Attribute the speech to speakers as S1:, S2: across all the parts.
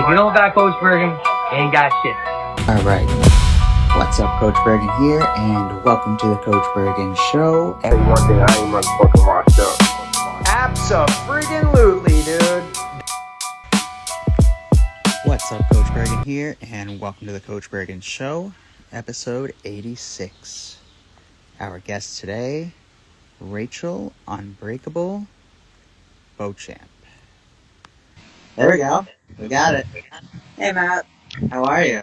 S1: If you don't got Coach Bergen, you ain't got shit.
S2: All right. What's up, Coach Bergen here, and welcome to the Coach Bergen Show.
S3: Hey, one thing, I ain't motherfucking washed up.
S4: Abso-friggin-lutely, dude.
S2: What's up, Coach Bergen here, and welcome to the Coach Bergen Show, episode 86. Our guest today, Rachel Unbreakable Beauchamp. There we go. We got it.
S5: Hey, Matt.
S2: How are you?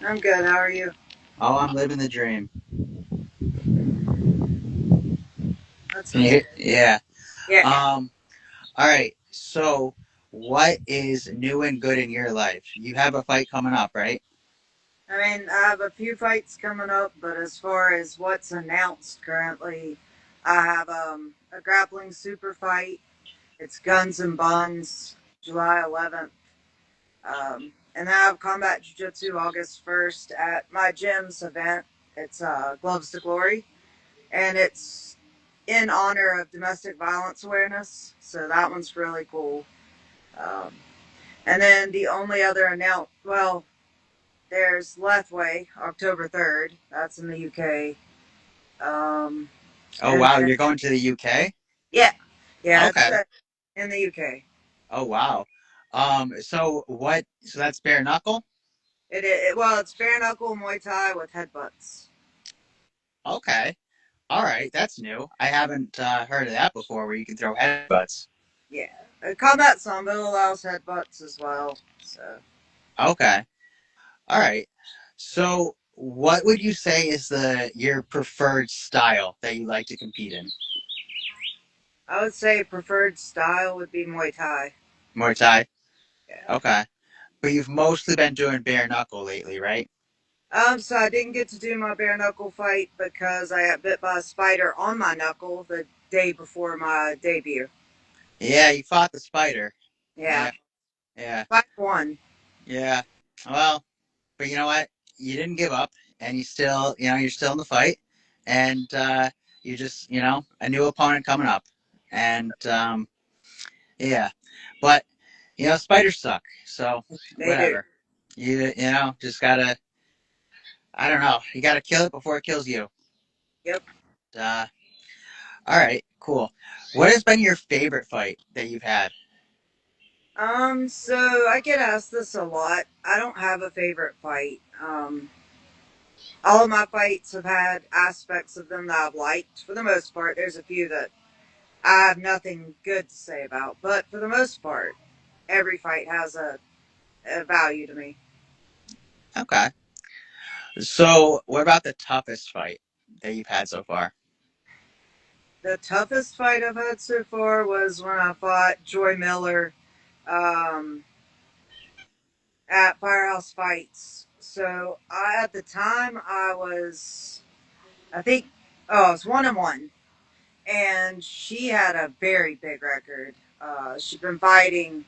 S5: I'm good. How are you?
S2: Oh, I'm living the dream.
S5: That's me.
S2: Yeah.
S5: Yeah.
S2: All right. So, what is new and good in your life? You have a fight coming up, right?
S5: I mean, I have a few fights coming up, but as far as what's announced currently, I have a grappling super fight. It's Guns and Buns, July 11th. And then I have combat jiu-jitsu August 1st at my gym's event. It's Gloves to Glory, and it's in honor of domestic violence awareness. So that one's really cool. Um, and then the only other there's Lethway, October 3rd. That's in the UK.
S2: Oh,
S5: And
S2: wow.
S5: then,
S2: You're going to the UK?
S5: yeah, it's
S2: Okay.
S5: in the UK.
S2: Oh, wow. So what? So that's bare knuckle?
S5: It's bare knuckle Muay Thai with headbutts.
S2: Okay. All right. That's new. I haven't heard of that before, where you can throw headbutts.
S5: Yeah, combat sambo allows headbutts as well. So
S2: Okay. All right. So what would you say is your preferred style that you like to compete in?
S5: I would say preferred style would be Muay Thai.
S2: Muay Thai?
S5: Yeah.
S2: Okay. But you've mostly been doing bare knuckle lately, right?
S5: So I didn't get to do my bare knuckle fight because I got bit by a spider on my knuckle the day before my debut.
S2: Yeah, you fought the spider.
S5: Yeah,
S2: Yeah. Yeah.
S5: fight one.
S2: Yeah. Well, but you know what? You didn't give up, and you're still in the fight, and you just, a new opponent coming up, and yeah. But spiders suck, so
S5: They do.
S2: whatever. Just gotta. I don't know. You gotta kill it before it kills you.
S5: Yep.
S2: Uh, all right, cool. What has been your favorite fight that you've had?
S5: So I get asked this a lot. I don't have a favorite fight. All of my fights have had aspects of them that I've liked. For the most part, there's a few that I have nothing good to say about, but for the most part, every fight has a value to me.
S2: Okay. So, what about the toughest fight that you've had so far?
S5: The toughest fight I've had so far was when I fought Joy Miller um, at Firehouse Fights. So at the time, I think, I was 1-1, and she had a very big record. She'd been fighting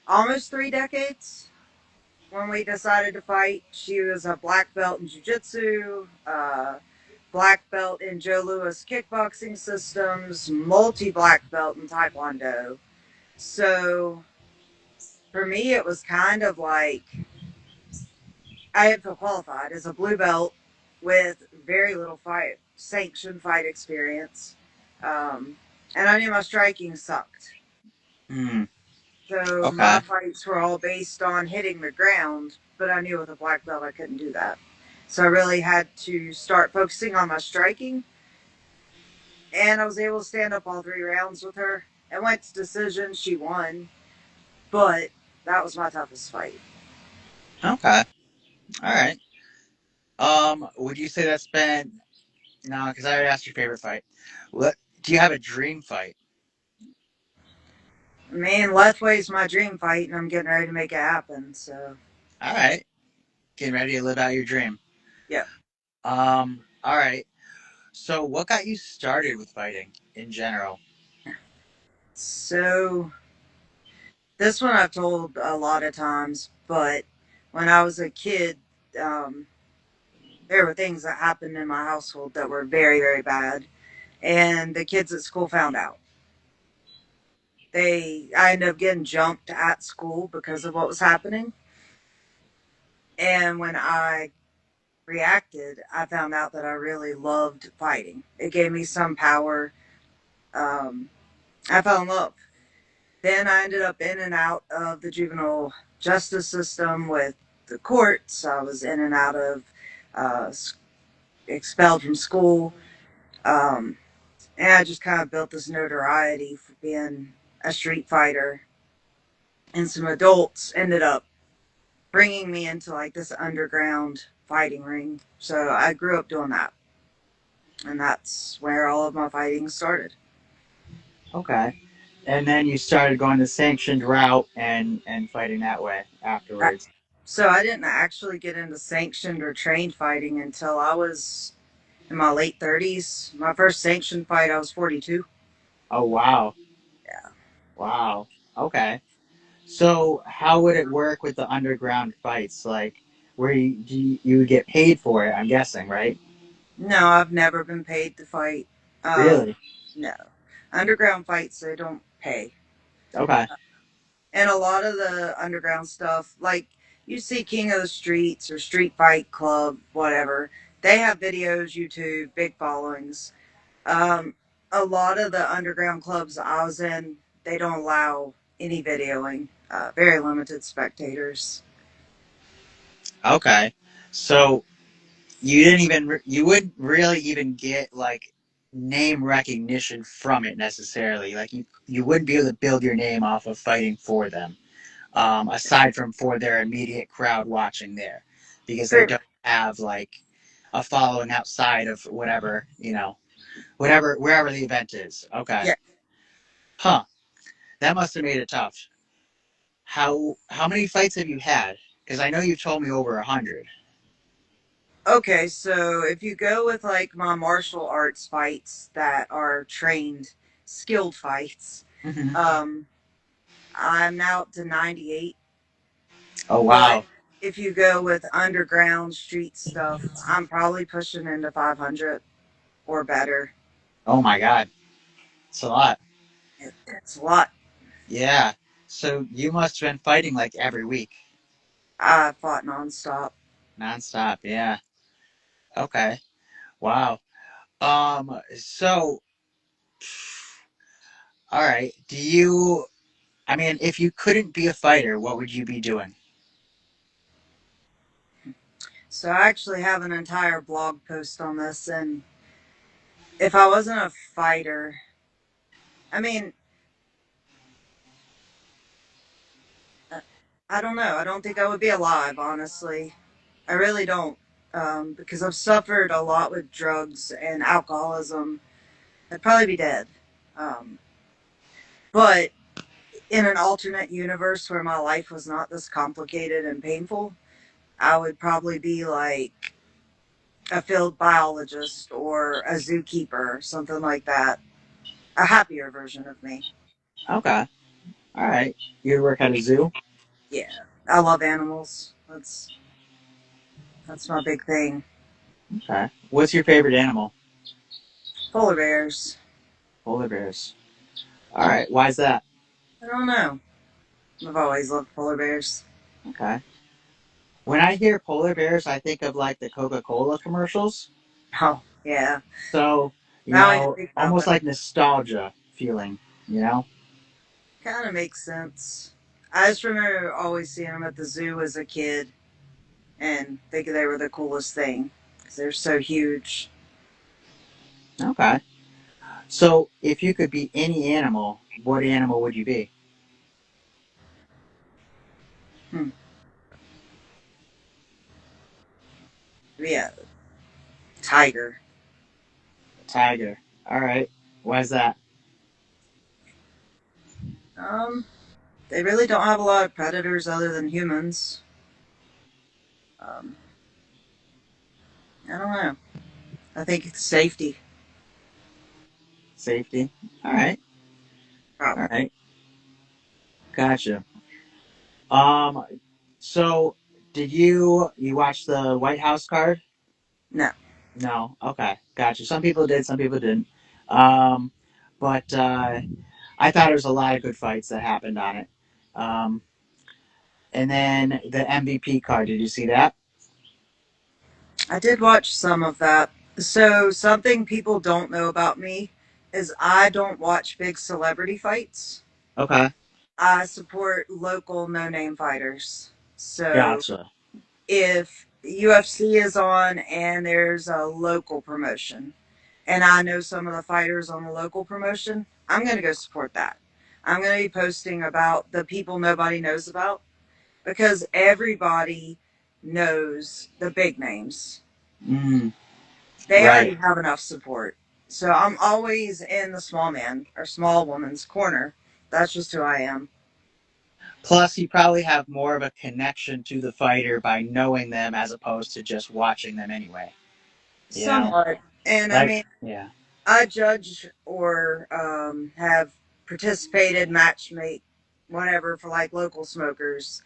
S5: almost 3 decades when we decided to fight. She was a black belt in jiu-jitsu, black belt in Joe Louis kickboxing systems, multi-black belt in taekwondo. So for me, it was kind of like I had feel qualified as a blue belt with very little sanctioned fight experience. Um, and I knew my striking sucked.
S2: Hmm.
S5: So my
S2: Okay.
S5: fights were all based on hitting the ground, but I knew with a black belt I couldn't do that. So I really had to start focusing on my striking. And I was able to stand up all 3 rounds with her. It went to decision. She won. But that was my toughest fight.
S2: Okay. All right. Would you say that's been no? Because I already asked your favorite fight. What do you have a dream fight?
S5: Me and Lethway's my dream fight, and I'm getting ready to make it happen. So,
S2: All right, getting ready to live out your dream.
S5: yeah.
S2: All right. So, what got you started with fighting in general?
S5: So, this one I've told a lot of times, but when I was a kid, um, there were things that happened in my household that were very, very bad. And the kids at school found out. I ended up getting jumped at school because of what was happening. And when I reacted, I found out that I really loved fighting. It gave me some power. Um, I fell in love. Then I ended up in and out of the juvenile justice system with the courts. I was in and out of uh, expelled from school. Um, and I just kind of built this notoriety for being a street fighter. And some adults ended up bringing me into like this underground fighting ring. So I grew up doing that. And that's where all of my fighting started.
S2: Okay. And then you started going the sanctioned route and fighting that way
S5: I,
S2: afterwards.
S5: so I didn't actually get into sanctioned or trained fighting until I was in my late 30s. My first sanctioned fight, I was 42.
S2: Oh wow.
S5: Yeah.
S2: Wow. Okay. So how would it work with the underground fights? Like, where you would get paid for it? I'm guessing, right?
S5: No, I've never been paid to fight. Um,
S2: Really?
S5: no. Underground fights, they don't pay.
S2: Okay.
S5: And a lot of the underground stuff, like you see King of the Streets or Street Fight Club, whatever, they have videos, YouTube, big followings. Um, a lot of the underground clubs I was in, they don't allow any videoing. Very limited spectators.
S2: Okay. So you wouldn't really even get like name recognition from it necessarily. Like you wouldn't be able to build your name off of fighting for them, aside from for their immediate crowd watching there, because they
S5: Very,
S2: don't have like a following outside of whatever, whatever wherever the event is. Okay.
S5: yeah.
S2: Huh. That must have made it tough. How many fights have you had? Because I know you've told me over 100.
S5: Okay, so if you go with like my martial arts fights that are trained, skilled fights,
S2: Mm-hmm.
S5: um, I'm now up to 98.
S2: Oh
S5: But
S2: wow.
S5: if you go with underground street stuff, I'm probably pushing into 500 or better.
S2: Oh my God. It's a lot.
S5: It's a lot.
S2: Yeah. So you must have been fighting like every week,
S5: I fought nonstop.
S2: nonstop. Yeah. Okay. Wow. So, all right. I mean, if you couldn't be a fighter, what would you be doing?
S5: So I actually have an entire blog post on this. And if I wasn't a fighter, I mean, uh, I don't know. I don't think I would be alive, honestly. I really don't. Because I've suffered a lot with drugs and alcoholism. I'd probably be dead. Um, but in an alternate universe where my life was not this complicated and painful, I would probably be like a field biologist or a zookeeper, something like that. A happier version of me.
S2: Okay. All right. You work at a zoo?
S5: Yeah, I love animals. That's my big thing.
S2: Okay. What's your favorite animal?
S5: Polar bears.
S2: Polar bears. All right. Why is that?
S5: I don't know. I've always loved polar bears.
S2: Okay. When I hear polar bears, I think of like the Coca-Cola commercials.
S5: Oh, yeah.
S2: So,
S5: I don't even think about
S2: almost
S5: that.
S2: like nostalgia feeling, you know?
S5: Kind of makes sense. I just remember always seeing them at the zoo as a kid and thinking they were the coolest thing because they're so huge.
S2: Okay. So, if you could be any animal, what animal would you be?
S5: Hmm. Yeah, tiger.
S2: A tiger. All right. Why is that?
S5: Um, they really don't have a lot of predators other than humans. Um, I don't know. I think it's safety,
S2: Safety. All right. All
S5: probably.
S2: right. Gotcha. Um, so did you watch the White House card?
S5: No.
S2: No. Okay. Gotcha. Some people did, some people didn't. Um, but I thought it was a lot of good fights that happened on it. Um, and then the MVP card. Did you see that?
S5: I did watch some of that. So, something people don't know about me is I don't watch big celebrity fights.
S2: Okay,
S5: I support local no name fighters. So,
S2: gotcha.
S5: if UFC is on and there's a local promotion, and I know some of the fighters on the local promotion, I'm going to go support that. I'm going to be posting about the people nobody knows about because everybody knows the big names.
S2: Mm,
S5: They already
S2: right.
S5: have enough support. So I'm always in the small man or small woman's corner. That's just who I am.
S2: Plus, you probably have more of a connection to the fighter by knowing them as opposed to just watching them anyway. You know,
S5: Somewhat. And I
S2: like
S5: mean,
S2: yeah.
S5: I judge or have participated, matchmake, whatever, for like local smokers.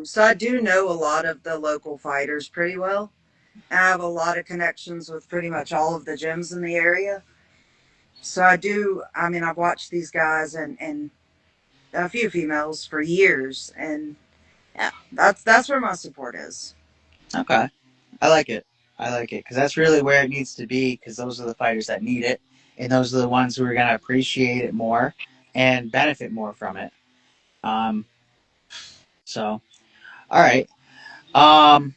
S5: So I do know a lot of the local fighters pretty well. I have a lot of connections with pretty much all of the gyms in the area. So I do, I mean, I've watched these guys and a few females for years. And yeah, that's where my support is.
S2: Okay, I like it. I like it because that's really where it needs to be. Because those are the fighters that need it, and those are the ones who are going to appreciate it more and benefit more from it. Um, so, all right. Um,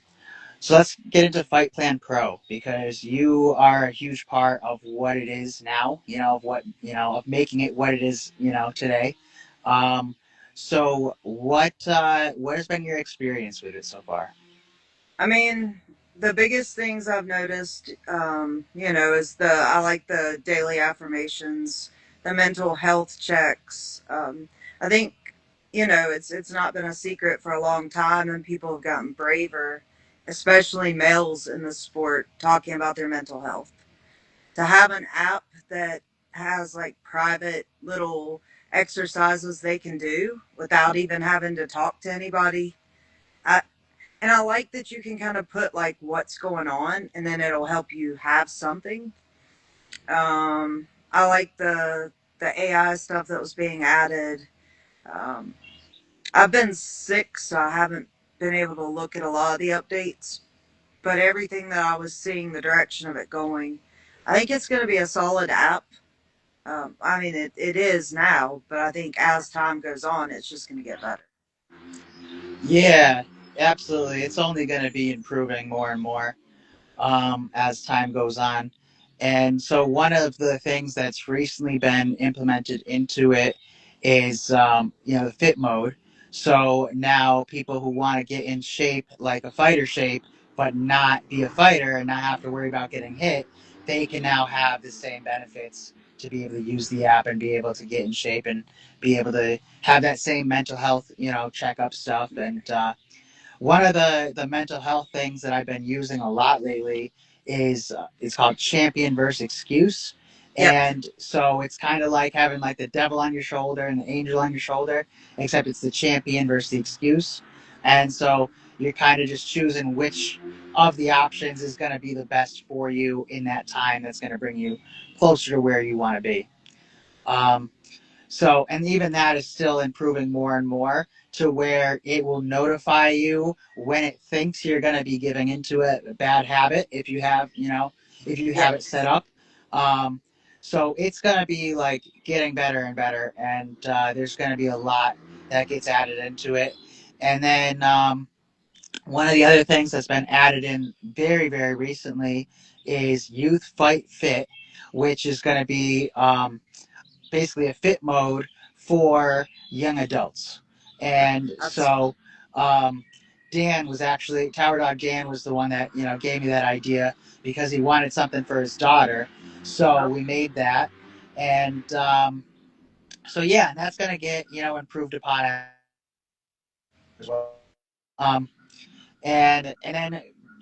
S2: So let's get into Fight Plan Pro because you are a huge part of what it is now, of what, of making it what it is, today. Um, so what has been your experience with it so far?
S5: I mean, the biggest things I've noticed, is I like the daily affirmations, the mental health checks. I think, it's not been a secret for a long time, and people have gotten braver, especially males in the sport, talking about their mental health. To have an app that has like private little exercises they can do without even having to talk to anybody. And I like that you can kind of put like what's going on and then it'll help you have something. I like the AI stuff that was being added. Um, I've been sick, so I haven't been able to look at a lot of the updates. But everything that I was seeing, the direction of it going, I think it's going to be a solid app. I mean, it is now, but I think as time goes on, it's just going to get better.
S2: Yeah, absolutely. It's only going to be improving more and more. As time goes on. And so, one of the things that's recently been implemented into it is, the fit mode. So now people who want to get in shape, like a fighter shape, but not be a fighter and not have to worry about getting hit, they can now have the same benefits to be able to use the app and be able to get in shape and be able to have that same mental health, checkup stuff. And one of the mental health things that I've been using a lot lately is it's called champion versus excuse.
S5: Yep.
S2: And so it's kind of like having like the devil on your shoulder and the angel on your shoulder, except it's the champion versus the excuse. And so you're kind of just choosing which of the options is going to be the best for you in that time that's going to bring you closer to where you want to be. Um, so, and even that is still improving more and more to where it will notify you when it thinks you're going to be giving into a bad habit if you have, if you have it set
S5: Yes.
S2: up. Um, so it's going to be like getting better and better, and there's going to be a lot that gets added into it. And then one of the other things that's been added in very, very recently is Youth Fight Fit, which is going to be basically a fit mode for young adults. And
S5: That's
S2: so Dan was actually Tower Dog Dan was the one that gave me that idea because he wanted something for his daughter. So we made that, and so yeah, and that's gonna get improved upon as well. Um, and then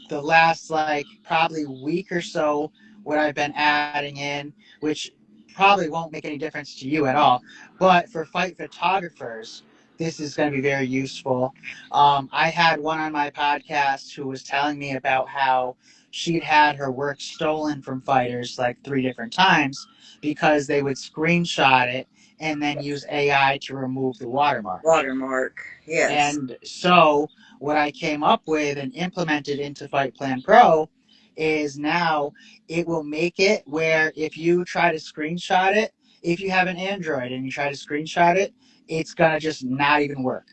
S2: the last like probably week or so, what I've been adding in, which probably won't make any difference to you at all, but for fight photographers, this is going to be very useful. I had one on my podcast who was telling me about how she'd had her work stolen from fighters like 3 different times because they would screenshot it and then use AI to remove the watermark.
S5: Watermark. Yes.
S2: And so what I came up with and implemented into Fight Plan Pro is now it will make it where if you try to screenshot it, if you have an Android and you try to screenshot it, it's going to just not even work.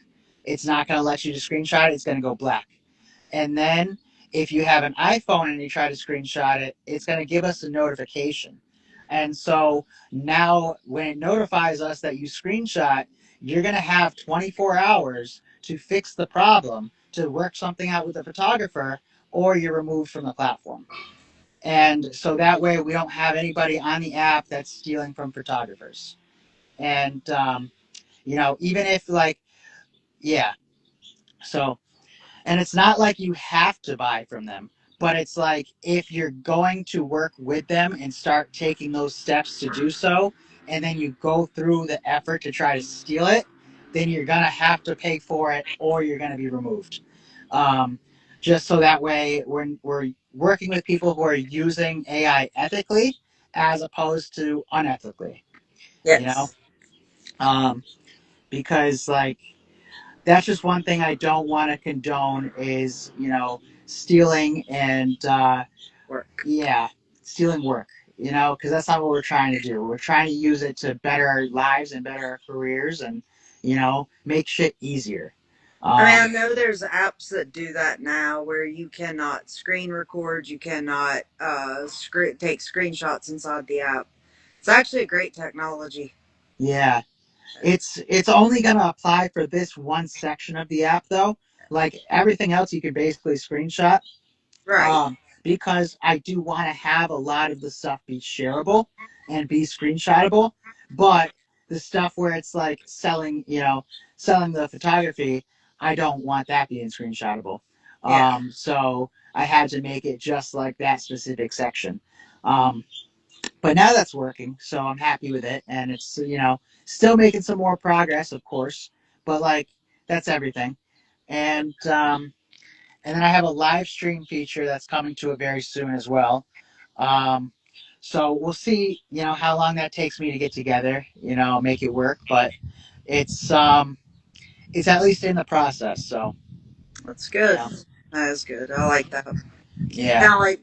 S2: It's not going to let you to screenshot it. It's going to go black. And then if you have an iPhone and you try to screenshot it, it's going to give us a notification. And so now when it notifies us that you screenshot, you're going to have 24 hours to fix the problem, to work something out with the photographer, or you're removed from the platform. And so that way we don't have anybody on the app that's stealing from photographers. And, even if yeah. So and it's not like you have to buy from them, but it's like if you're going to work with them and start taking those steps to do so, and then you go through the effort to try to steal it, then you're going to have to pay for it or you're going to be removed. Um, just so that way we're working with people who are using AI ethically as opposed to unethically, you know?
S5: Yes.
S2: Because, that's just one thing I don't want to condone is, stealing and,
S5: Work.
S2: yeah, stealing work, because that's not what we're trying to do. We're trying to use it to better our lives and better our careers and, make shit easier.
S5: I mean, I
S2: Um,
S5: know there's apps that do that now where you cannot screen record, you cannot take screenshots inside the app. It's actually a great technology.
S2: yeah, it's only going to apply for this one section of the app, though. Like everything else, you can basically screenshot.
S5: Right.
S2: Because I do want to have a lot of the stuff be shareable and be screenshotable. But the stuff where it's like selling the photography, I don't want that being screenshotable.
S5: Yeah.
S2: So I had to make it just like that specific section. Um, but now that's working, so I'm happy with it, and it's still making some more progress, of course. But that's everything, and then I have a live stream feature that's coming to it very soon as well. Um, so we'll see, how long that takes me to get together, make it work. But it's at least in the process. So
S5: That's
S2: you
S5: good.
S2: know,
S5: That is good. I like that.
S2: yeah,
S5: Kind of like,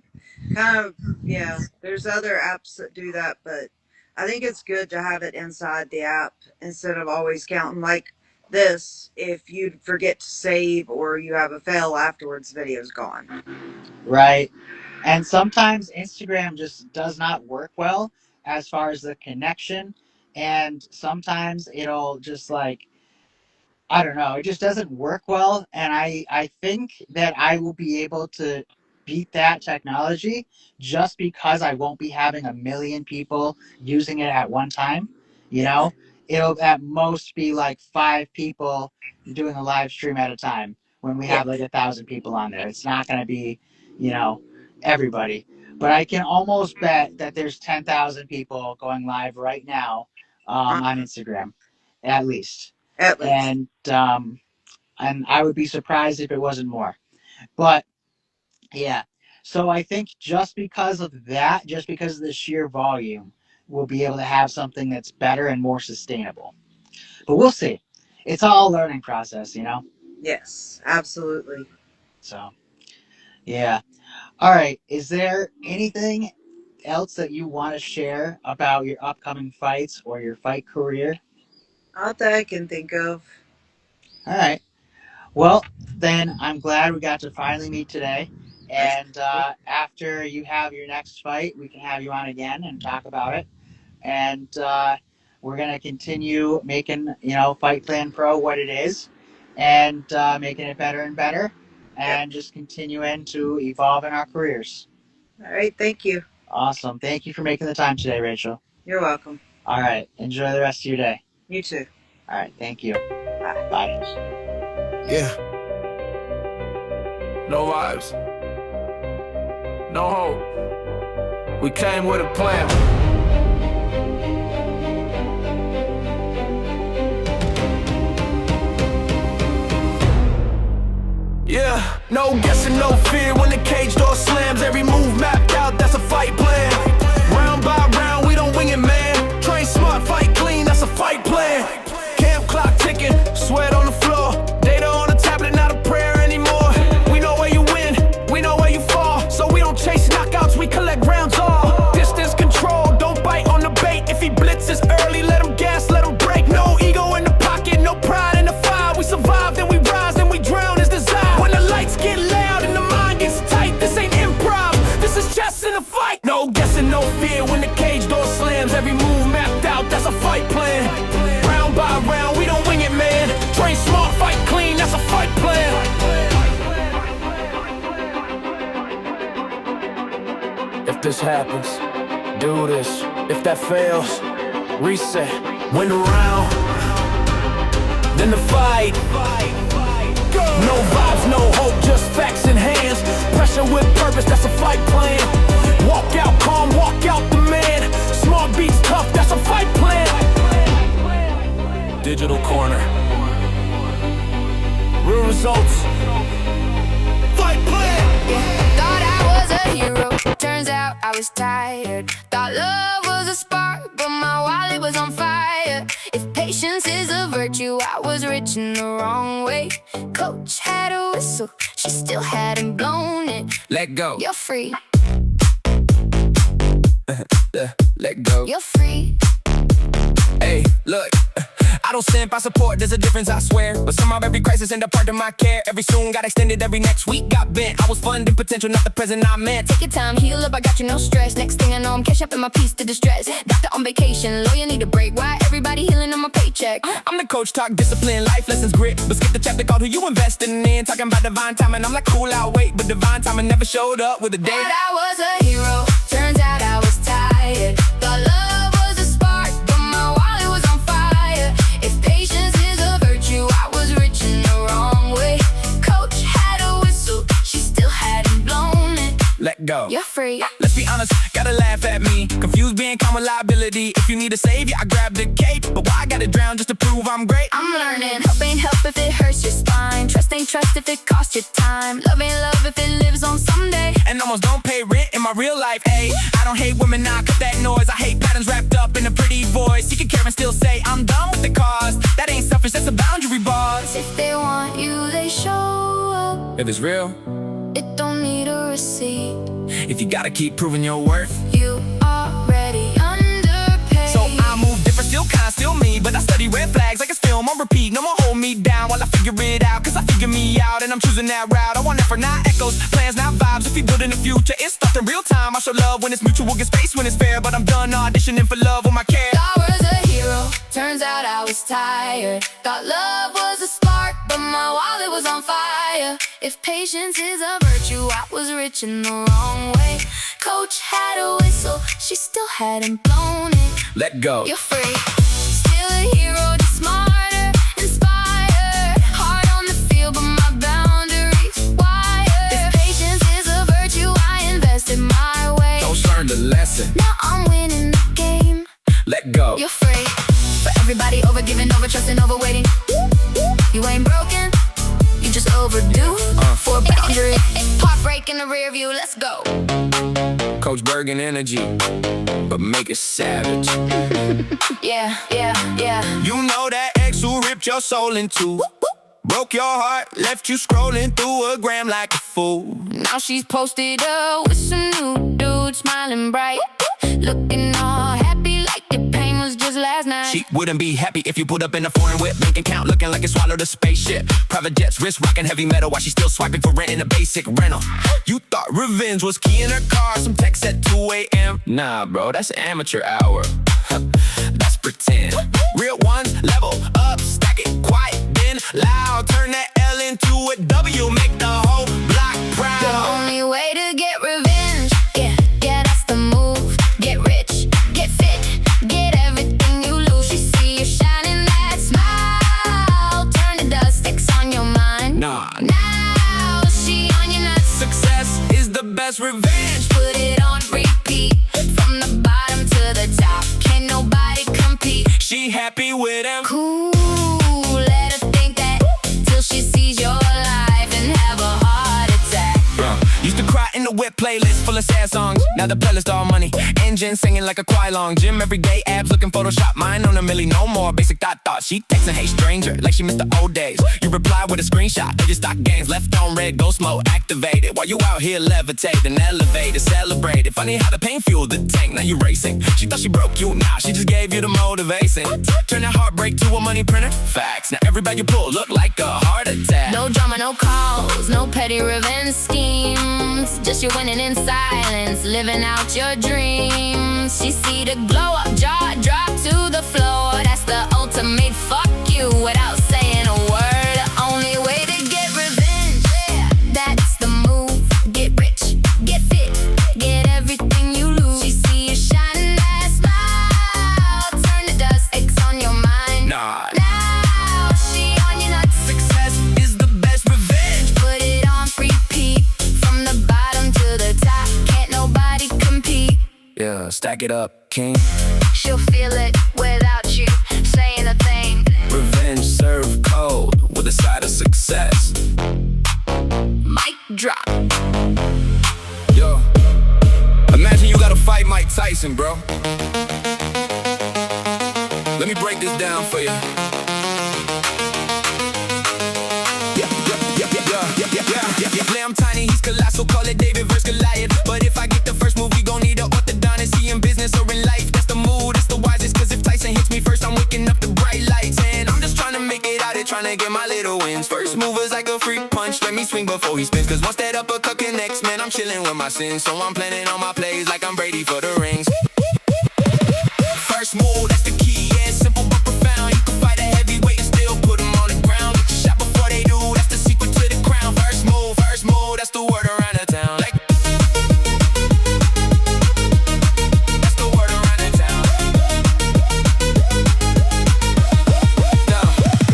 S5: kind of, yeah. There's other apps that do that, but I think it's good to have it inside the app instead of always counting like this. If you forget to save or you have a fail afterwards, the video's gone.
S2: right. And sometimes Instagram just does not work well as far as the connection, and sometimes it'll just I don't know. It just doesn't work well, and I think that I will be able to beat that technology just because I won't be having a million people using it at one time. You
S5: Yes.
S2: know, it'll at most be like 5 people doing a live stream at a time when we
S5: Yeah.
S2: have like 1,000 people on there. It's not going to be, you know, everybody. But I can almost bet that there's 10,000 people going live right now on Instagram, at least
S5: At least.
S2: and I would be surprised if it wasn't more. But yeah, so I think just because of that, just because of the sheer volume, we'll be able to have something that's better and more sustainable. But we'll see. It's all a learning process.
S5: Yes, absolutely.
S2: So yeah. All right. Is there anything else that you want to share about your upcoming fights or your fight career?
S5: Not that I can think of.
S2: All right. Well, then I'm glad we got to finally meet today. And after you have your next fight, we can have you on again and talk about it. And we're going to continue making, Fight Plan Pro what it is and making it better and better
S5: Yep.
S2: and just continuing to evolve in our careers.
S5: All right. Thank you.
S2: Awesome. Thank you for making the time today, Rachel.
S5: You're welcome.
S2: All right. Enjoy the rest of your day.
S5: You too.
S2: All right. Thank you.
S5: Bye.
S2: Bye.
S4: Yeah. No vibes. No hope. We came with a plan. Yeah. No guessing, no fear when the cage door slams. Every move mapped out, that's a fight plan. Round by round, we don't wing it, man. Train smart, fight clean, that's a fight plan. Camp clock ticking, sweat on the floor. Data on the tablet, not a prayer anymore. We know where you win, we know where you fall. So we don't chase knockouts, we collect rounds all. Distance control, don't bite on the bait. If he blitzes early, let him gas, let him break. No ego in the pocket, no pride in the fire. We survive, then we rise, then we drown as desire. When the lights get loud and the mind gets tight, this ain't improv, this is chess in a fight. No guessing, no fear when the cage door slams. Every move mapped out, that's a fight plan. Round by round, we don't wing it, man. Train smart, fight clean, that's a fight plan. If this happens, do this. If that fails, reset. Win the round, then the fight. No vibes, no hope, just facts in hands. Pressure with purpose, that's a fight plan. Walk out calm, walk out the man. Smart beats tough, that's a fight plan. Digital corner, real results. Fight plan.
S6: Thought I was a hero, turns out I was tired. Thought love was a spark, but my wallet was on fire. If patience is a virtue, I was rich in the wrong way. Coach had a whistle, she still hadn't blown it.
S4: Let go.
S6: You're free,
S4: Let go.
S6: you're free.
S4: Hey, look, I don't simp, I support, there's a difference, I swear. But somehow every crisis end up part of my care. Every soon got extended, every next week got bent. I was funding potential, not the present I meant.
S6: Take your time, heal up, I got you, no stress. Next thing I know, I'm cash up in my piece to distress. Doctor on vacation, lawyer need a break. Why everybody healing on my paycheck?
S4: I'm the coach, talk discipline, life lessons, grit. But skip the chapter called who you investing in. Talking about divine timing, I'm like cool, I'll wait. But divine timing never showed up with a day.
S6: Thought I was a hero, turns out I was tired. Thought love was a spark, but my wallet was on fire. If patience is a virtue, I was rich in the wrong way. Coach had a whistle, she still hadn't blown it.
S4: Let go.
S6: You're free.
S4: Let's be honest, gotta laugh at me. Confused being calm with liability. If you need a savior, I grab the cape. But why I gotta drown just to prove I'm great?
S6: I'm learning, help ain't help if it hurts your spine. Trust ain't trust if it costs your time. Love ain't love if it lives on someday.
S4: And almost don't pay rent in my real life, ayy. I don't hate women, nah, cut that noise. I hate patterns wrapped up in a pretty voice. You can care and still say, I'm done with the cause. That ain't selfish, that's a boundary, boss.
S6: If they want you, they show up.
S4: If it's real,
S6: It don't need a receipt.
S4: if you gotta keep proving your worth.
S6: You already underpaid.
S4: So I move different, still kind, still me. But I study red flags like it's film on repeat. No more hold me down while I figure it out. Cause I figure me out and I'm choosing that route. I want effort, not echoes, plans, not vibes. If you build in the future, it's stuff in real time. I show love when it's mutual, get space when it's fair. But I'm done auditioning for love with my care.
S6: Thought I was a hero, turns out I was tired. Thought love was a spark, but my wallet was on fire. If patience is a virtue, I was rich in the wrong way. Coach had a whistle, she still hadn't blown it.
S4: Let go.
S6: You're free, still a hero, just smarter, inspired. Hard on the field, but my boundaries wired. If patience is a virtue, I invested my way.
S4: Don't learn the lesson.
S6: Now I'm winning the game.
S4: Let go.
S6: You're free. For everybody over giving, over trusting, over waiting. You ain't broken, you just overdue for a boundary. Heartbreak in the rear view, let's go.
S4: Coach Bergen energy, but make it savage.
S6: Yeah, yeah, yeah.
S4: You know that ex who ripped your soul in two. Broke your heart, left you scrolling through a gram like a fool.
S6: Now she's posted up with some new dude, smiling bright, looking all happy like the pain was just last night.
S4: She wouldn't be happy if you put up in a foreign whip. Bank account looking like it swallowed a spaceship. Private jets, wrist rocking heavy metal while she's still swiping for rent in a basic rental. You thought revenge was key in her car, some text at 2 a.m. Nah, bro, that's amateur hour. That's pretend. Real ones, level up, stack it, quiet, then loud. Turn that L into a W, make the whole block proud.
S6: The only way to get revenge, yeah, yeah, that's the move. Get rich, get fit, get everything you lose. She see you shining that smile, turn to dust, sticks on your mind.
S4: Nah,
S6: Now she on your nuts.
S4: success is the best revenge.
S6: Put it on repeat, from the bottom to the top. Can't nobody compete.
S4: She happy with him.
S6: Cool, let her think that till she sees your life and have a heart
S4: sad songs. Now the playlist all money. Engine singing like a choir long. Gym every day, abs looking Photoshop. Mine on a milli, no more basic thought. She texting, hey stranger, like she missed the old days. You reply with a screenshot of your stock gains. Left on red, ghost mode activated. While you out here levitating, elevated, celebrated. Funny how the pain fueled the tank, now you racing. She thought she broke you, nah, she just gave you the motivation. Turn that heartbreak to a money printer. Facts, now every bag you pull look like a heart attack.
S6: No drama, no calls, no petty revenge schemes. Just you winning in silence, living out your dreams. She see the glow up, jaw drop to the floor. That's the ultimate fuck you without saying a word. The only way to get revenge, that's the move. Get rich, get fit, get everything you lose. She see you shining that smile, turn to dust, it's on your mind.
S4: Nah.
S6: Now she on your nuts.
S4: Success is the best revenge.
S6: Put it on repeat, from the bottom to the top. Can't nobody compete.
S4: Yeah, stack it up, king.
S6: She'll feel it without you saying a thing.
S4: Revenge served cold with a side of success.
S6: Mic drop.
S4: Yo, imagine you gotta fight Mike Tyson, bro. Let me break this down for you. I'm tiny, he's colossal, call it David versus Goliath. But if I get the first move, we gon' need an orthodontist. He in business or in life, that's the mood, that's the wisest. Cause if Tyson hits me first, I'm waking up the bright lights. And I'm just trying to make it out here, trying to get my little wins. First move is like a freak punch, let me swing before he spins. Cause once that uppercut connects, man, I'm chilling with my sins. So I'm planning on my plays like I'm Brady for the rings. First move, that's the key, yeah, simple but profound. You can fight a heavyweight and still put him on the ground. Get your shot before they do, that's the secret to the crown. First move, that's the word around the town. Like, that's the word around the town.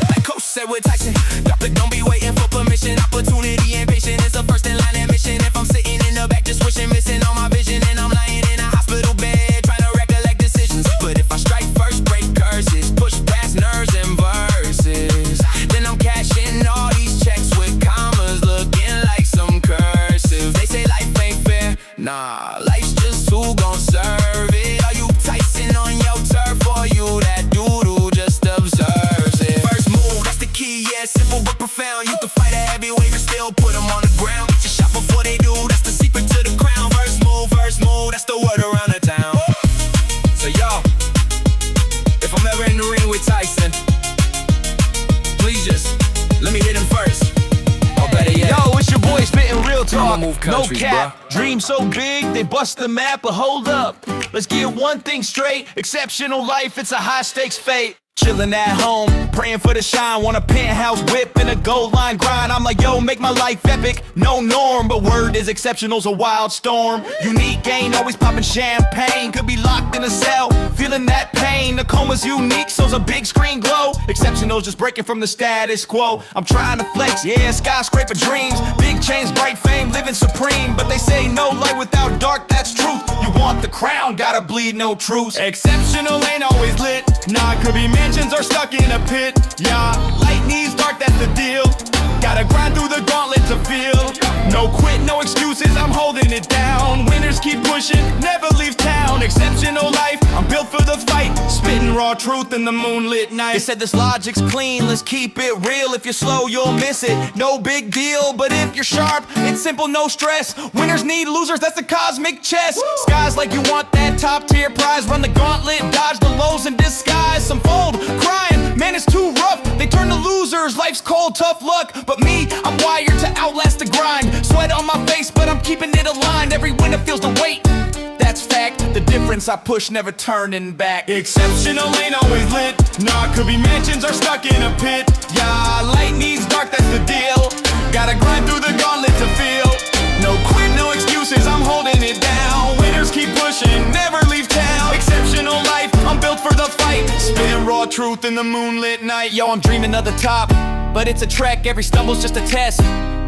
S4: Like Coach said with Tyson, drop it, don't be waiting for permission. Opportunity and patience is the first in line admission. If I'm sitting in the back just wishing, missing all my vision, and I'm lying in a hospital bed trying to recollect decisions. But if I strike first, break curses, push past nerves and verses, then I'm cashing all these checks with commas looking like some cursive. They say life ain't fair, nah, life's just who gon' serve it. Are you Tyson on your turf, or you that dude who just observes it? First move, that's the key, yeah, simple but profound. You can fight a heavyweight and still put him on the ground. Get your shot before they do, that's the secret to the crown. First move, that's the word around the town. So y'all, if I'm ever in the ring with Tyson, please just let me hit him first. Or better yet,
S7: Yo, it's your boy spitting real talk,
S4: I'ma move
S7: no
S4: countries,
S7: cap.
S4: bruh.
S7: Dreams so big, they bust the map, but hold up. Let's get one thing straight, exceptional life, it's a high stakes fate. Chillin' at home, praying for the shine, want a penthouse whip and a gold line grind. I'm like, yo, make my life epic, no norm, but word is exceptional's a wild storm. Unique ain't always popping champagne, could be locked in a cell, feeling that pain. The coma's unique, so's a big screen glow. Exceptional's just breaking from the status quo. I'm trying to flex, yeah, skyscraper dreams, big chains, bright fame, living supreme. But they say no light without dark, that's truth. You want the crown, gotta bleed no truce. Exceptional ain't always lit, nah, could be mansions or stuck in a pit. Yeah, light needs dark, that's the deal. Gotta grind through the gauntlet to feel. No quit, no excuses, I'm holding it down. Winners keep pushing, never leave town. Exceptional life, I'm built for the fight. Spitting raw truth in the moonlit night. They said this logic's clean, let's keep it real. If you're slow, you'll miss it, no big deal. But if you're sharp, it's simple, no stress. Winners need losers, that's the cosmic chess. Skies like you want that top tier prize. Run the gauntlet, dodge the lows in disguise. Some fold, crying, man it's too rough. They turn to losers, life's cold, tough luck. But me, I'm wired to outlast the grind. Sweat on my face, but I'm keeping it aligned. Every winner feels the weight, that's fact. The difference I push, never turning back. Exceptional ain't always lit, nah, could be mansions or stuck in a pit. Yeah, light needs dark, that's the deal. Gotta grind through the gauntlet to feel. No quit, no excuses, I'm holding it down. Winners keep pushing, never leave town. Exceptional life, I'm built for the fight. Spitting raw truth in the moonlit night. Yo, I'm dreaming of the top, but it's a trek, every stumble's just a test.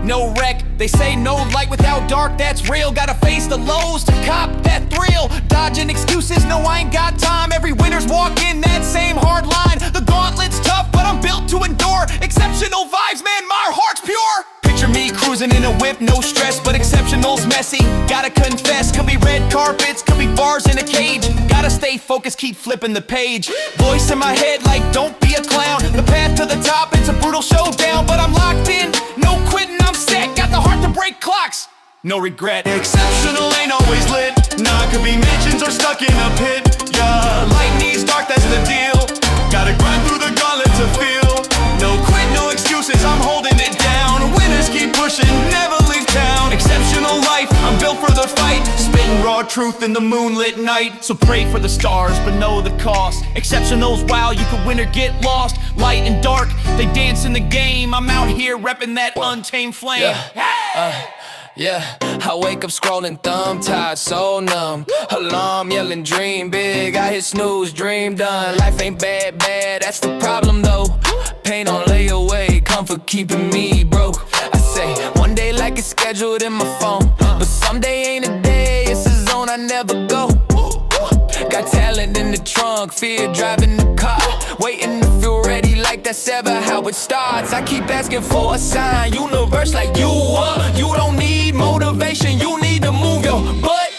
S7: No wreck, they say no light without dark, that's real. Gotta face the lows to cop that thrill. Dodging excuses, no I ain't got time. Every winner's walking that same hard line. The gauntlet's tough, but I'm built to endure. Exceptional vibes, man, my heart's pure. Picture me me cruising in a whip, no stress, but exceptional's messy. Gotta confess, could be red carpets, could be bars in a cage. Gotta stay focused, keep flipping the page. Voice in my head like don't be a clown. The path to the top, it's a brutal showdown, but I'm locked in, no quitting, I'm set. Got the heart to break clocks, no regret. Exceptional ain't always lit. Nah, could be mansions or stuck in a pit. Yeah, light needs dark, that's the deal. Gotta grind through the gauntlet to feel. No quit, no excuses, I'm holding it down. Winners keep pushing, never leave town. Exceptional life, I'm built for the fight. Spitting raw truth in the moonlit night. So pray for the stars, but know the cost. Exceptional's wild, you could win or get lost. Light and dark, they dance in the game. I'm out here repping that untamed flame.
S8: Yeah, I wake up scrolling, thumb tied, so numb. Alarm yelling, dream big. I hit snooze, dream done. Life ain't bad, that's the problem though. Pain on layaway, comfort keeping me broke. I say, one day like it's scheduled in my phone, but someday ain't a day, it's a zone I never go. Got talent in the trunk, fear driving the car. Waiting to feel ready like that's ever how it starts. I keep asking for a sign, universe like you are. You don't need motivation, you need to move your butt.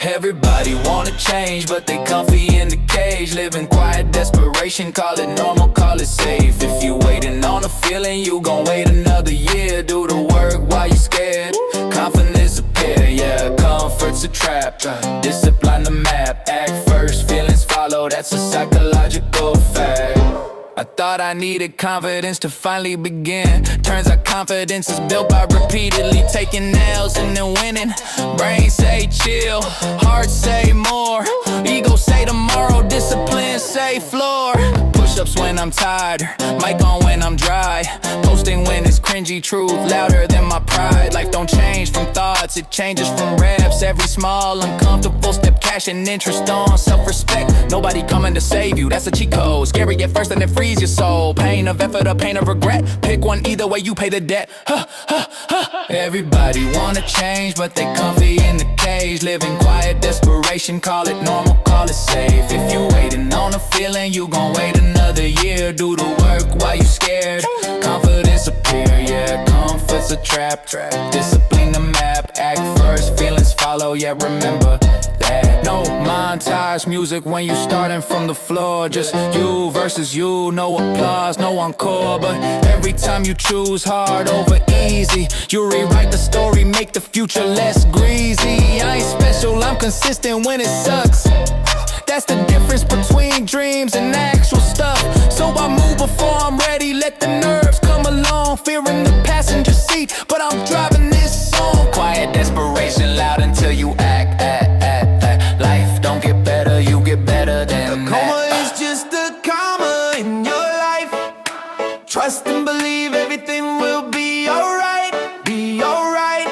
S8: Everybody wanna change, but they comfy in the cage. Living quiet desperation, call it normal, call it safe. If you waiting on a feeling, you gon' wait another year. Do the work while you scared, confidence appear. Yeah, comfort's a trap, discipline the map. Act first, feelings follow, that's a psychological fact. I thought I needed confidence to finally begin. Turns out confidence is built by repeatedly taking L's and then winning. Brain say chill, heart say more. Ego say tomorrow, discipline say floor. Push-ups when I'm tired, mic on when I'm dry. Posting when it's cringy, truth louder than my pride. Life don't change from thoughts, it changes from reps. Every small uncomfortable step, cash and interest on self-respect. Nobody coming to save you, that's a cheat code. Scary at first and then freeze your soul. Pain of effort or pain of regret, pick one, either way you pay the debt. Everybody wanna change, but they comfy in the cage. Living quiet desperation, call it normal, call it safe. If you waiting on a feeling, you gon' wait another year. Do the work while you scared, confidence appear. Yeah, comfort's a trap, discipline the map. Act first, feelings follow, yeah, remember that. No montage music when you starting from the floor. Just you versus you, no applause, no encore. But every time you choose hard over easy, you rewrite the story, make the future less greasy. I ain't special, I'm consistent when it sucks. That's the difference between dreams and actual stuff. So I move before I'm ready, let the nerves come along. Fear in the passenger seat, but I'm driving this song. Quiet desperation, loud until you act. Life don't get better, you get better than that.
S4: Coma is just a comma in your life. Trust and believe everything will be alright, be alright.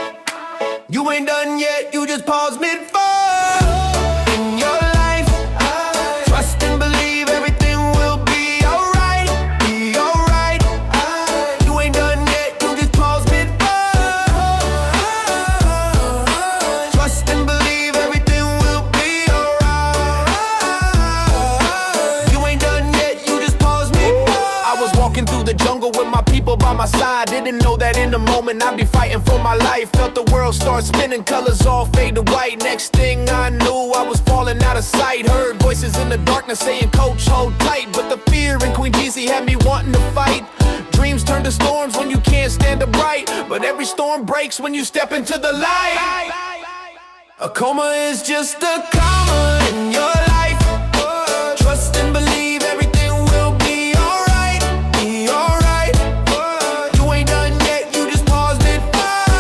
S4: You ain't done yet, you just paused mid-fall in your life. Trust and believe everything will be alright, be alright. You ain't done yet, you just paused mid-fall. Trust and believe everything will be alright. You ain't done yet, you just paused mid-fall. I was walking through the jungle with my people by my side. Didn't know that in the moment I'd be fighting for my life. Felt the world start spinning, colors all fade to white. Next thing I knew, I was falling out of sight. Heard voices in the darkness saying, coach, hold tight. But the fear in Queen Jeezy had me wanting to fight. Dreams turn to storms when you can't stand upright. But every storm breaks when you step into the light. A coma is just a comma in your life. Trust and believe everything will be alright, be alright. You ain't done yet, you just paused mid-fight.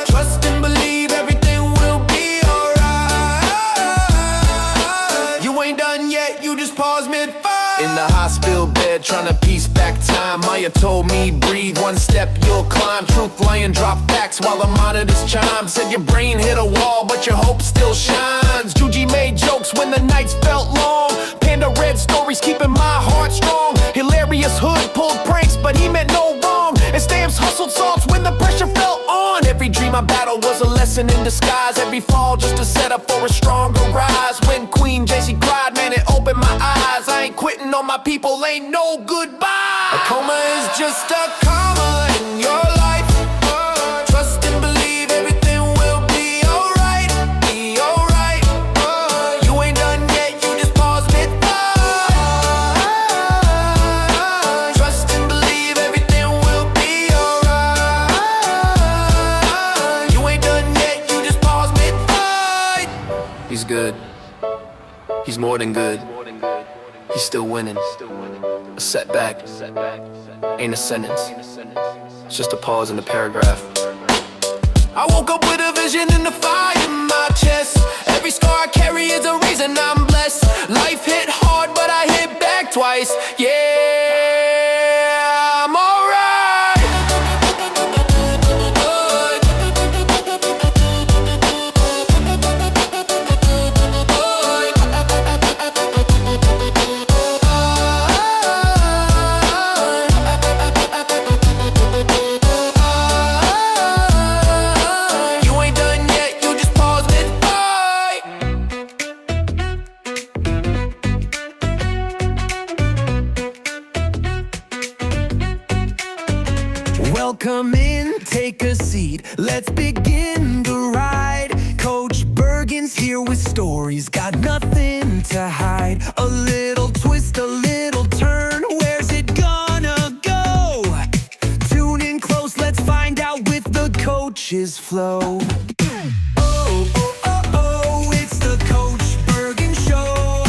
S4: Trust and believe everything will be alright. You ain't done yet, you just paused mid-fight. In the hospital bed, trying to piece back time. Maya told me, breathe, one step you'll climb. Truth lying, drop facts while the monitors chime. Said your brain hit a wall, but your hope still shines. Juji made jokes when the nights felt long. Panda read stories, keeping my heart strong. Hilarious hood pulled pranks, but he meant no wrong. And Stamps hustled salts when the pressure felt on. Every dream I battled was a lesson in disguise. Every fall just a setup for a stronger rise. When Queen JC cried, man, it opened my eyes. I ain't quitting on my people, ain't no goodbye. A coma is just a comma
S8: He's good. He's more than good. He's still winning. A setback ain't a sentence. It's just a pause in the paragraph. I woke up with a vision and a fire in my chest. Every scar I carry is a reason I'm blessed. Life hit hard, but I hit back twice. Yeah, I'm alright. Welcome in, take a seat. Let's begin to ride. Coach Bergen's here with stories, got nothing to hide. A little twist, a little turn, where's it gonna go? Tune in close, let's find out with the coach's flow. Oh, oh, oh, oh, it's the Coach Bergen Show.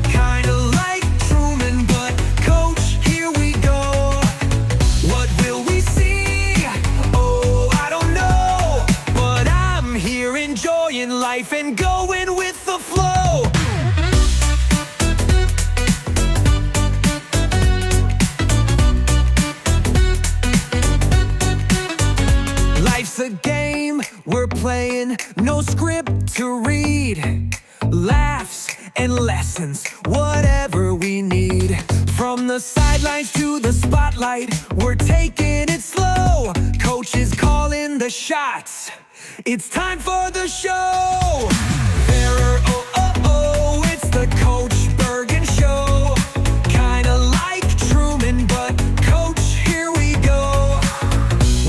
S8: Kinda like Truman, but Coach, here we go. What will we see? Oh, I don't know, but I'm here enjoying life and going with the flow. Life's a game we're playing, no script to read. Laughs and lessons, whatever we need. From the sidelines to the spotlight, we're taking it slow. Coach is calling the shots. It's time for the show. There, oh, oh, oh, it's the Coach Bergen Show. Kinda like Truman, but Coach, here we go.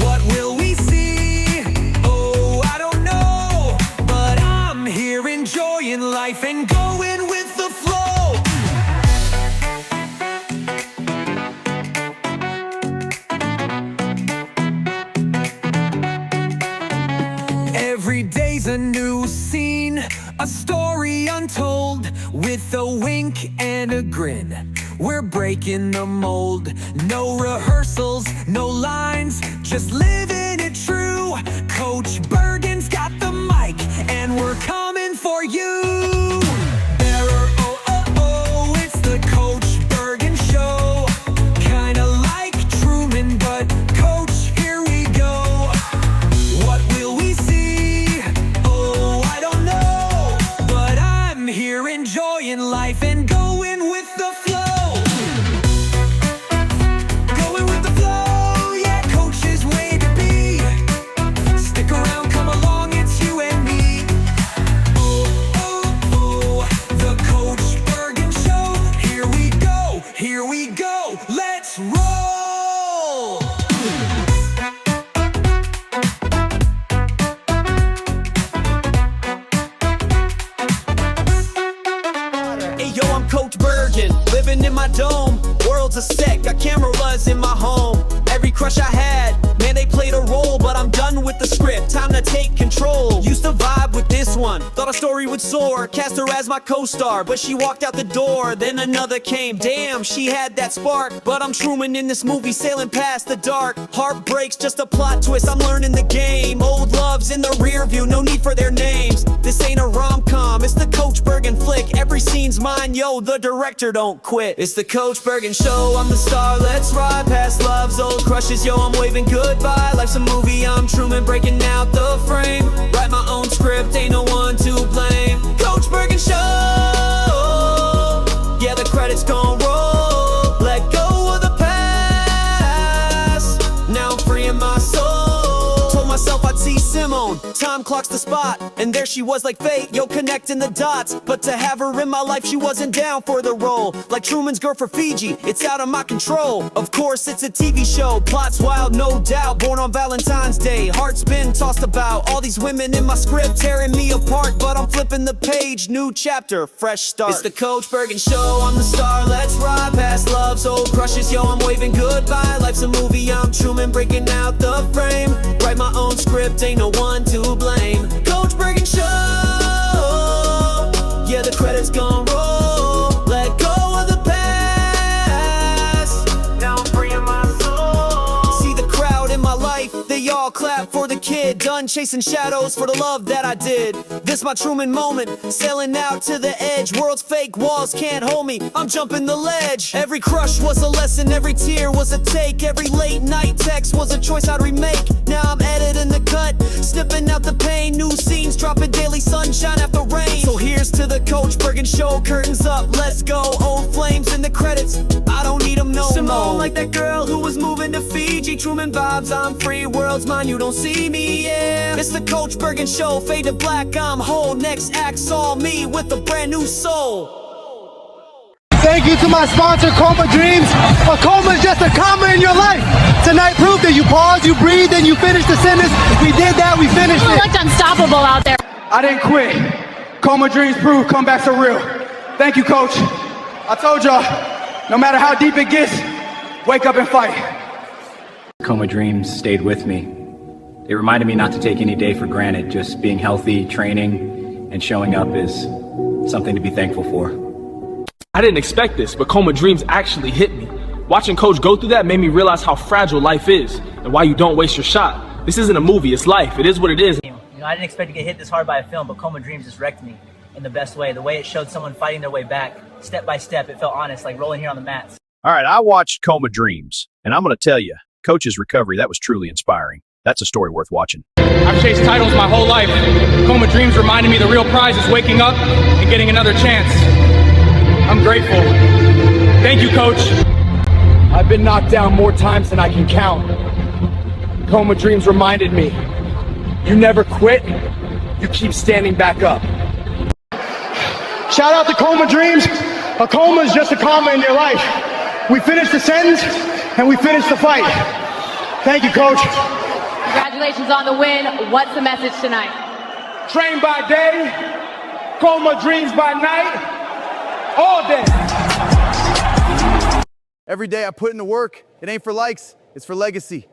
S8: What will we see? Oh, I don't know, but I'm here enjoying life and going with the flow. Every day's a new scene, a story untold, with a wink and a grin. We're breaking the mold. No rehearsals, no lines, just living it true. Coach Bergen's got the mic, and we're coming for you. Bearer, oh, oh, oh, it's the Coach Bergen Show. Kinda like Truman, but Coach, here we go. What will we see? Oh, I don't know, but I'm here enjoying life and going with the flow. Going with the flow, yeah, Coach is way to be. Stick around, come along, it's you and me. Oh, oh, oh, the Coach Bergen Show. Here we go, let's roll. Hey yo, I'm Coach Bergen, living in my dome. World's a set, got cameras in my home. Every crush I had, man, they played a role, but I'm done with the script, time to take control. Used to vibe with this one, thought a story would soar, cast her as my co-star, but she walked out the door, then another came. Damn, she had that spark, but I'm Truman in this movie, sailing past the dark. Heartbreaks, just a plot twist, I'm learning the game. Old loves in the rear view, no need for their names. This ain't a rom-com, it's the Coach Bergen flick. Every scene's mine, yo, the director don't quit. It's the Coach Bergen Show, I'm the star, let's ride past love's old crushes, yo, I'm waving goodbye. Life's a movie, I'm Truman, breaking out the frame. Write my own script, ain't no one to blame. Coach Bergen Show, yeah, the credits gon' roll. Let go of the past, now I'm free in my soul. Told myself I'd see Simone, time clocks the spot, and there she was like fate, yo, connecting the dots. But to have her in my life, she wasn't down for the role. Like Truman's girl for Fiji, it's out of my control. Of course, it's a TV show, plot's wild, no doubt. Born on Valentine's Day, heart's been tossed about. All these women in my script tearing me apart, but I'm flipping the page, new chapter, fresh start. It's the Coach Bergen Show, I'm the star, let's ride past love's old crushes, yo, I'm waving goodbye. Life's a movie, I'm Truman, breaking out the frame. Write my own script, ain't no one to blame. Coach Bergen Show,
S9: kid, done chasing shadows for the love that I did. This my Truman moment, sailing out to the edge. World's fake walls can't hold me, I'm jumping the ledge. Every crush was a lesson, every tear was a take. Every late night text was a choice I'd remake. Now I'm editing the cut, snipping out the pain. New scenes dropping daily, sunshine after rain. So here's to the Coach Bergen show, curtains up, let's go. Old flames in the credits, I don't need them no more. Like that girl who was moving to Fiji. Truman vibes, I'm free, world's mine, you don't see me, yeah. It's the Coach Bergen show, fade to black, I'm whole. Next act's all me with a brand new soul.
S10: Thank you to my sponsor, Coma Dreams. A coma is just a comma in your life. Tonight proved that you pause, you breathe, and you finish the sentence. We did that, we finished it.
S11: You looked unstoppable out there.
S10: I didn't quit. Coma Dreams prove comebacks are real. Thank you, Coach. I told y'all, no matter how deep it gets, wake up and fight.
S12: Coma Dreams stayed with me. It reminded me not to take any day for granted. Just being healthy, training, and showing up is something to be thankful for.
S13: I didn't expect this, but Coma Dreams actually hit me. Watching Coach go through that made me realize how fragile life is and why you don't waste your shot. This isn't a movie, it's life. It is what it is.
S14: You know, I didn't expect to get hit this hard by a film, but Coma Dreams just wrecked me in the best way. The way it showed someone fighting their way back, step by step, it felt honest, like rolling here on the mats.
S15: All right, I watched Coma Dreams, and I'm going to tell you, Coach's recovery, that was truly inspiring. That's a story worth watching.
S13: I've chased titles my whole life. Coma Dreams reminded me the real prize is waking up and getting another chance. I'm grateful. Thank you, Coach.
S10: I've been knocked down more times than I can count. Coma Dreams reminded me, you never quit, you keep standing back up. Shout out to Coma Dreams. A coma is just a comma in your life. We finished the sentence and we finished the fight. Thank you, Coach.
S11: Congratulations on the win. What's the message tonight?
S10: Train by day, Coma Dreams by night. All day.
S16: Every day I put in the work. It ain't for likes, it's for legacy.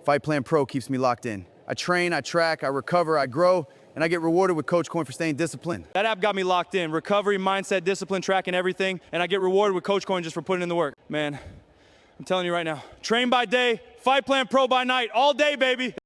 S16: Fight Plan Pro keeps me locked in. I train, I track, I recover, I grow, and I get rewarded with Coach Coin for staying disciplined.
S17: That app got me locked in. Recovery, mindset, discipline, tracking everything, and I get rewarded with Coach Coin just for putting in the work. Man, I'm telling you right now, train by day, Fight Plan Pro by night, all day, baby.